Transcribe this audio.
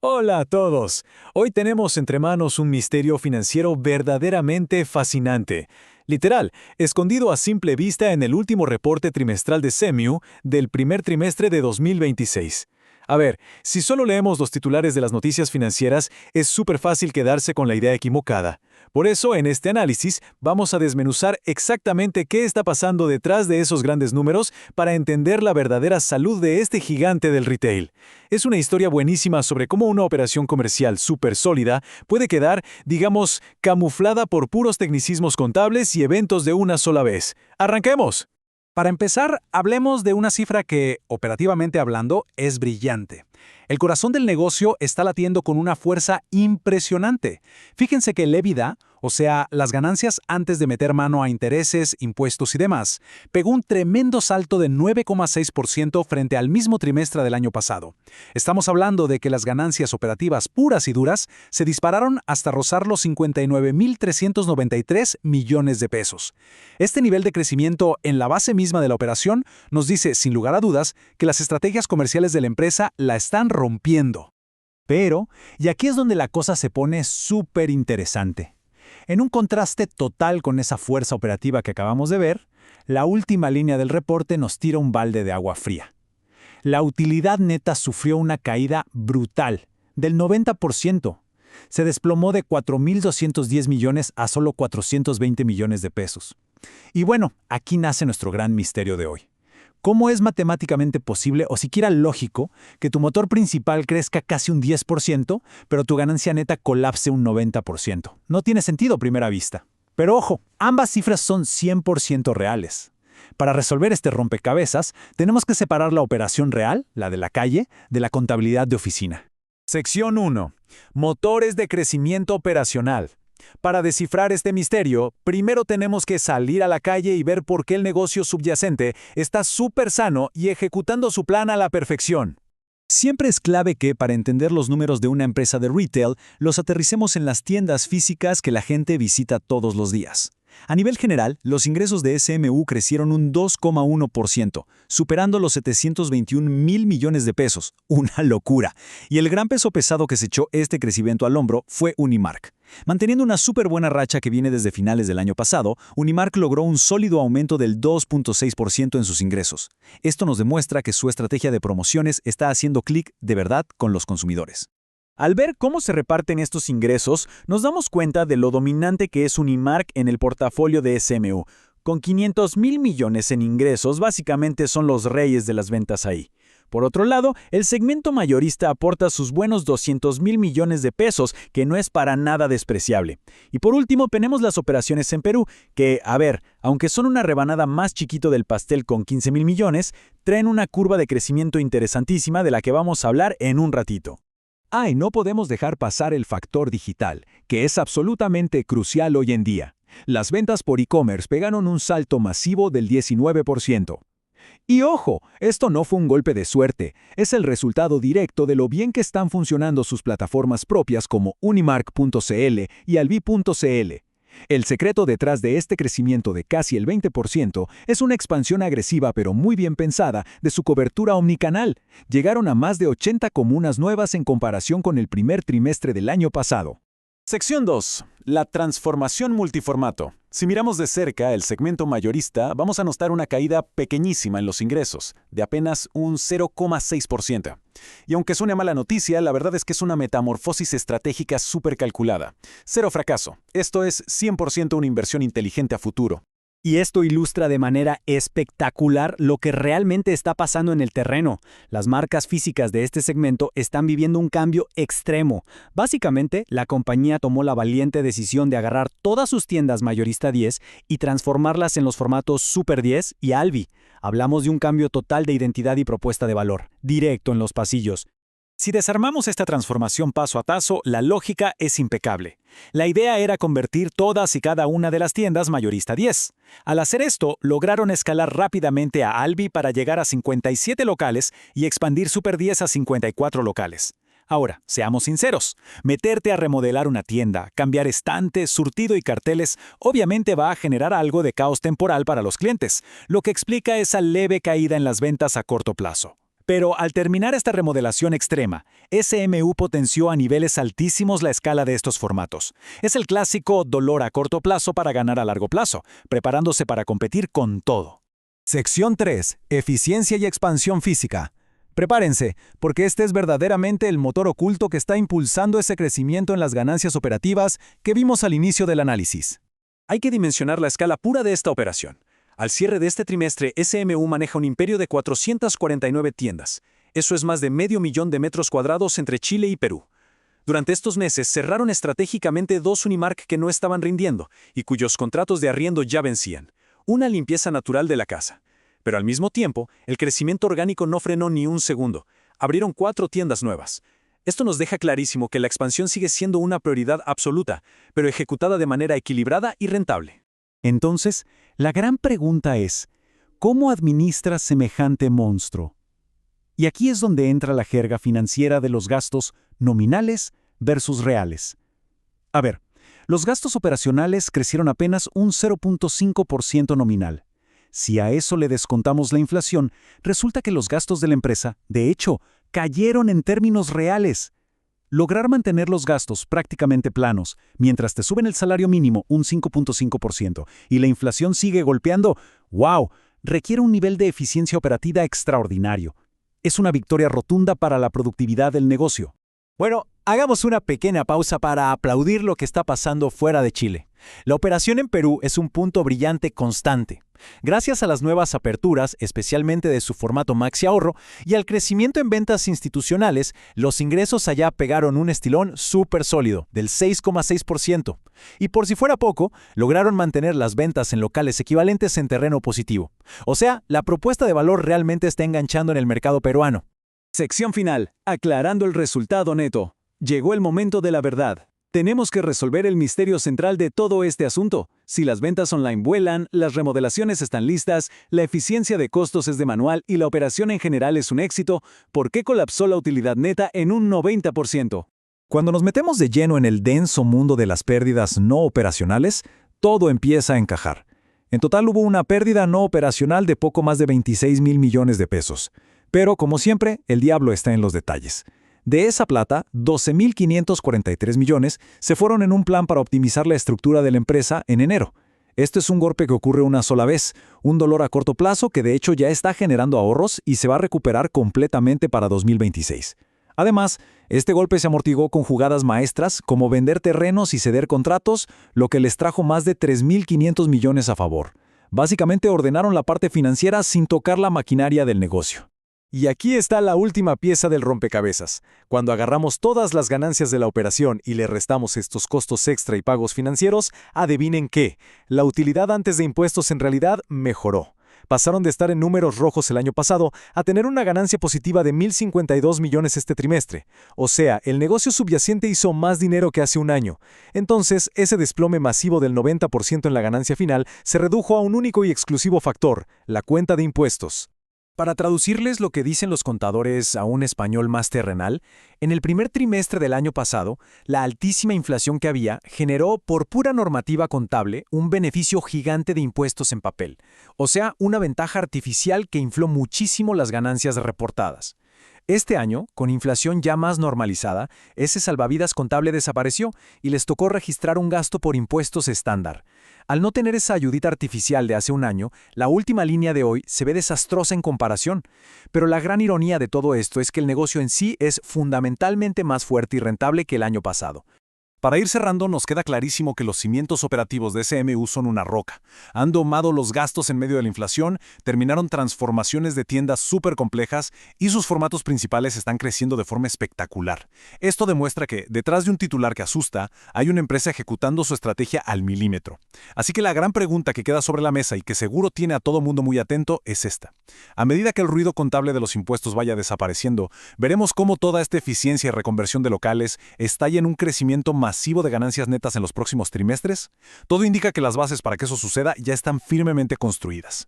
Hola a todos. Hoy tenemos entre manos un misterio financiero verdaderamente fascinante. Literal, escondido a simple vista en el último reporte trimestral de CEMU del primer trimestre de 2026. A ver, si solo leemos los titulares de las noticias financieras, es súper fácil quedarse con la idea equivocada. Por eso, en este análisis, vamos a desmenuzar exactamente qué está pasando detrás de esos grandes números para entender la verdadera salud de este gigante del retail. Es una historia buenísima sobre cómo una operación comercial súper sólida puede quedar, digamos, camuflada por puros tecnicismos contables y eventos de una sola vez. ¡Arranquemos! Para empezar, hablemos de una cifra que, operativamente hablando, es brillante. El corazón del negocio está latiendo con una fuerza impresionante. Fíjense que el EBITDA, o sea, las ganancias antes de meter mano a intereses, impuestos y demás, pegó un tremendo salto de 9,6% frente al mismo trimestre del año pasado. Estamos hablando de que las ganancias operativas puras y duras se dispararon hasta rozar los 59.393 millones de pesos. Este nivel de crecimiento en la base misma de la operación nos dice, sin lugar a dudas, que las estrategias comerciales de la empresa la están rompiendo. Pero, y aquí es donde la cosa se pone súper interesante. En un contraste total con esa fuerza operativa que acabamos de ver, la última línea del reporte nos tira un balde de agua fría. La utilidad neta sufrió una caída brutal, del 90%. Se desplomó de 4.210 millones a solo 420 millones de pesos. Y bueno, aquí nace nuestro gran misterio de hoy. ¿Cómo es matemáticamente posible o siquiera lógico que tu motor principal crezca casi un 10%, pero tu ganancia neta colapse un 90%? No tiene sentido a primera vista. Pero ojo, ambas cifras son 100% reales. Para resolver este rompecabezas, tenemos que separar la operación real, la de la calle, de la contabilidad de oficina. Sección 1. Motores de crecimiento operacional. Para descifrar este misterio, primero tenemos que salir a la calle y ver por qué el negocio subyacente está súper sano y ejecutando su plan a la perfección. Siempre es clave que, para entender los números de una empresa de retail, los aterricemos en las tiendas físicas que la gente visita todos los días. A nivel general, los ingresos de SMU crecieron un 2,1%, superando los 721 mil millones de pesos. ¡Una locura! Y el gran peso pesado que se echó este crecimiento al hombro fue Unimark. Manteniendo una súper buena racha que viene desde finales del año pasado, Unimark logró un sólido aumento del 2,6% en sus ingresos. Esto nos demuestra que su estrategia de promociones está haciendo clic de verdad con los consumidores. Al ver cómo se reparten estos ingresos, nos damos cuenta de lo dominante que es Unimark en el portafolio de SMU. Con 500 mil millones en ingresos, básicamente son los reyes de las ventas ahí. Por otro lado, el segmento mayorista aporta sus buenos 200 mil millones de pesos, que no es para nada despreciable. Y por último, tenemos las operaciones en Perú, que, aunque son una rebanada más chiquito del pastel con 15 mil millones, traen una curva de crecimiento interesantísima de la que vamos a hablar en un ratito. Y no podemos dejar pasar el factor digital, que es absolutamente crucial hoy en día. Las ventas por e-commerce pegaron un salto masivo del 19%. Y ojo, esto no fue un golpe de suerte, es el resultado directo de lo bien que están funcionando sus plataformas propias como Unimark.cl y Alvi.cl. El secreto detrás de este crecimiento de casi el 20% es una expansión agresiva pero muy bien pensada de su cobertura omnicanal. Llegaron a más de 80 comunas nuevas en comparación con el primer trimestre del año pasado. Sección 2. La transformación multiformato. Si miramos de cerca el segmento mayorista, vamos a notar una caída pequeñísima en los ingresos, de apenas un 0,6%. Y aunque suene mala noticia, la verdad es que es una metamorfosis estratégica súper calculada. Cero fracaso. Esto es 100% una inversión inteligente a futuro. Y esto ilustra de manera espectacular lo que realmente está pasando en el terreno. Las marcas físicas de este segmento están viviendo un cambio extremo. Básicamente, la compañía tomó la valiente decisión de agarrar todas sus tiendas Mayorista 10 y transformarlas en los formatos Super 10 y Alvi. Hablamos de un cambio total de identidad y propuesta de valor, directo en los pasillos. Si desarmamos esta transformación paso a paso, la lógica es impecable. La idea era convertir todas y cada una de las tiendas Mayorista 10. Al hacer esto, lograron escalar rápidamente a Alvi para llegar a 57 locales y expandir Super 10 a 54 locales. Ahora, seamos sinceros, meterte a remodelar una tienda, cambiar estantes, surtido y carteles, obviamente va a generar algo de caos temporal para los clientes, lo que explica esa leve caída en las ventas a corto plazo. Pero al terminar esta remodelación extrema, SMU potenció a niveles altísimos la escala de estos formatos. Es el clásico dolor a corto plazo para ganar a largo plazo, preparándose para competir con todo. Sección 3. Eficiencia y expansión física. Prepárense, porque este es verdaderamente el motor oculto que está impulsando ese crecimiento en las ganancias operativas que vimos al inicio del análisis. Hay que dimensionar la escala pura de esta operación. Al cierre de este trimestre, SMU maneja un imperio de 449 tiendas. Eso es más de 500,000 de metros cuadrados entre Chile y Perú. Durante estos meses cerraron estratégicamente 2 Unimark que no estaban rindiendo y cuyos contratos de arriendo ya vencían. Una limpieza natural de la casa. Pero al mismo tiempo, el crecimiento orgánico no frenó ni un segundo. Abrieron 4 tiendas nuevas. Esto nos deja clarísimo que la expansión sigue siendo una prioridad absoluta, pero ejecutada de manera equilibrada y rentable. Entonces, la gran pregunta es, ¿cómo administras semejante monstruo? Y aquí es donde entra la jerga financiera de los gastos nominales versus reales. A ver, los gastos operacionales crecieron apenas un 0.5% nominal. Si a eso le descontamos la inflación, resulta que los gastos de la empresa, de hecho, cayeron en términos reales. Lograr mantener los gastos prácticamente planos, mientras te suben el salario mínimo un 5.5% y la inflación sigue golpeando, ¡wow!, requiere un nivel de eficiencia operativa extraordinario. Es una victoria rotunda para la productividad del negocio. Bueno, hagamos una pequeña pausa para aplaudir lo que está pasando fuera de Chile. La operación en Perú es un punto brillante constante. Gracias a las nuevas aperturas, especialmente de su formato Maxi Ahorro, y al crecimiento en ventas institucionales, los ingresos allá pegaron un estilón súper sólido, del 6,6%. Y por si fuera poco, lograron mantener las ventas en locales equivalentes en terreno positivo. O sea, la propuesta de valor realmente está enganchando en el mercado peruano. Sección final. Aclarando el resultado neto. Llegó el momento de la verdad. Tenemos que resolver el misterio central de todo este asunto. Si las ventas online vuelan, las remodelaciones están listas, la eficiencia de costos es de manual y la operación en general es un éxito, ¿por qué colapsó la utilidad neta en un 90%? Cuando nos metemos de lleno en el denso mundo de las pérdidas no operacionales, todo empieza a encajar. En total hubo una pérdida no operacional de poco más de 26,000 millones de pesos. Pero, como siempre, el diablo está en los detalles. De esa plata, 12,543 millones se fueron en un plan para optimizar la estructura de la empresa en enero. Este es un golpe que ocurre una sola vez, un dolor a corto plazo que de hecho ya está generando ahorros y se va a recuperar completamente para 2026. Además, este golpe se amortiguó con jugadas maestras como vender terrenos y ceder contratos, lo que les trajo más de 3,500 millones a favor. Básicamente ordenaron la parte financiera sin tocar la maquinaria del negocio. Y aquí está la última pieza del rompecabezas. Cuando agarramos todas las ganancias de la operación y le restamos estos costos extra y pagos financieros, adivinen qué, la utilidad antes de impuestos en realidad mejoró. Pasaron de estar en números rojos el año pasado a tener una ganancia positiva de 1,052 millones este trimestre. O sea, el negocio subyacente hizo más dinero que hace un año. Entonces, ese desplome masivo del 90% en la ganancia final se redujo a un único y exclusivo factor, la cuenta de impuestos. Para traducirles lo que dicen los contadores a un español más terrenal, en el primer trimestre del año pasado, la altísima inflación que había generó, por pura normativa contable, un beneficio gigante de impuestos en papel, o sea, una ventaja artificial que infló muchísimo las ganancias reportadas. Este año, con inflación ya más normalizada, ese salvavidas contable desapareció y les tocó registrar un gasto por impuestos estándar. Al no tener esa ayudita artificial de hace un año, la última línea de hoy se ve desastrosa en comparación. Pero la gran ironía de todo esto es que el negocio en sí es fundamentalmente más fuerte y rentable que el año pasado. Para ir cerrando, nos queda clarísimo que los cimientos operativos de SMU son una roca. Han domado los gastos en medio de la inflación, terminaron transformaciones de tiendas súper complejas y sus formatos principales están creciendo de forma espectacular. Esto demuestra que, detrás de un titular que asusta, hay una empresa ejecutando su estrategia al milímetro. Así que la gran pregunta que queda sobre la mesa y que seguro tiene a todo mundo muy atento es esta. A medida que el ruido contable de los impuestos vaya desapareciendo, veremos cómo toda esta eficiencia y reconversión de locales estalla en un crecimiento masivo de ganancias netas en los próximos trimestres. Todo indica que las bases para que eso suceda ya están firmemente construidas.